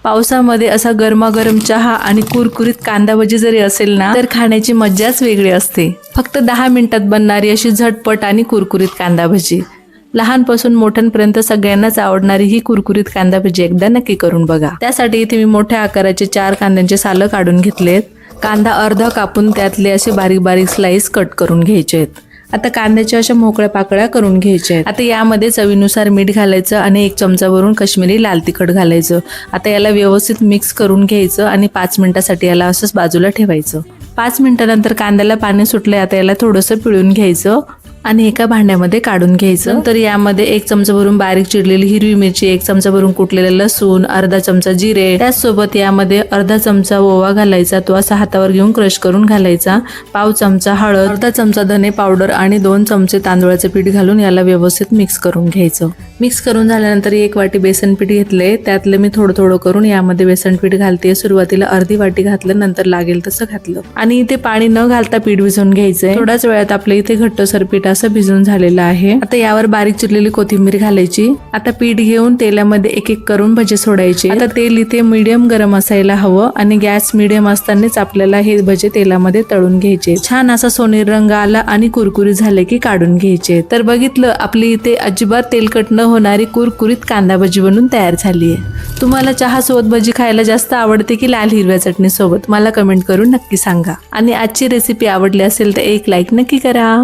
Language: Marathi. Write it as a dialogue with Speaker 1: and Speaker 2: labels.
Speaker 1: पावसामध्ये असा गरमागरम चहा आणि कुरकुरीत कांदा भजी जरी असेल ना तर खाण्याची मज्जाच वेगळी असते। फक्त 10 मिनिटात बनणारी अशी झटपट आणि कुरकुरीत कांदा भजी, लहानपासून मोठ्यांपर्यंत सगळ्यांनाच आवडणारी ही कुरकुरीत कांदा भजी एकदा नक्की करून बघा। त्यासाठी इथे मी मोठ्या आकाराचे 4 कांद्यांचे सालं काढून घेतलेत। कांदा अर्धा कापून त्यातले असे बारीक बारीक स्लाइस कट करून घ्यायचे आहेत। आता कांद्याच्या अशा मोकळ्या पाकळ्या करून घ्यायच्या आहेत। आता यामध्ये चवीनुसार मीठ घालायचं आणि 1 चमचा भरून काश्मीरी लाल तिखट घालायचं। आता याला व्यवस्थित मिक्स करून घ्यायचं आणि 5 मिनिटांसाठी याला असंच बाजूला ठेवायचं। 5 मिनिटांनंतर कांद्याला पाणी सुटले। आता याला थोडंसं पिळून घ्यायचं आणि एका भांड्यामध्ये काढून घ्यायचं। नंतर यामध्ये 1 चमचा भरून बारीक चिरलेली हिरवी मिरची, 1 चमचा भरून कुटलेले लसूण, अर्धा चमचा जिरे, त्याचसोबत यामध्ये अर्धा चमचा ओवा घालायचा, तो असा हातावर घेऊन क्रश करून घालायचा। पाव चमचा हळद, अर्धा चमचा धने पावडर आणि 2 चमचे तांदूळाचे पीठ घालून याला व्यवस्थित मिक्स करून घ्यायचं। मिक्स करून झाल्यानंतर 1 वाटी बेसन पीठ घेतले, त्यातले मी थोडं थोडं करून यामध्ये बेसन पीठ घालते। सुरुवातीला अर्धी वाटी घातलं, नंतर लागेल तसं घातलं आणि इथे पाणी न घालता पीठ भिजवून घ्यायचंय। थोड्याच वेळात आपल्या इथे घट्टसर पीठ असं भिजून झालेलं आहे। आता यावर बारीक चिरलेली कोथिंबीर घालायची। आता पीठ घेऊन तेलामध्ये एक एक करून भजे सोडायचे। आता तेल इथे मीडियम गरम असायला हवं आणि गॅस मीडियम असतानाच आपल्याला हे भजे तेलामध्ये तळून घ्यायचे। छान असा सोनेरी रंग आला आणि कुरकुरीत झाले की काढून घ्यायचे। तर बघितलं, आपली इथे अजिबात तेलकट न होणारी कुरकुरीत कांदा भजी बनून तयार झाली आहे। तुम्हाला चहा सोबत भजी खायला जास्त आवडते की लाल हिरव्या चटणी सोबत? मला कमेंट करून नक्की सांगा आणि आजची रेसिपी आवडली असेल तर एक लाईक नक्की करा।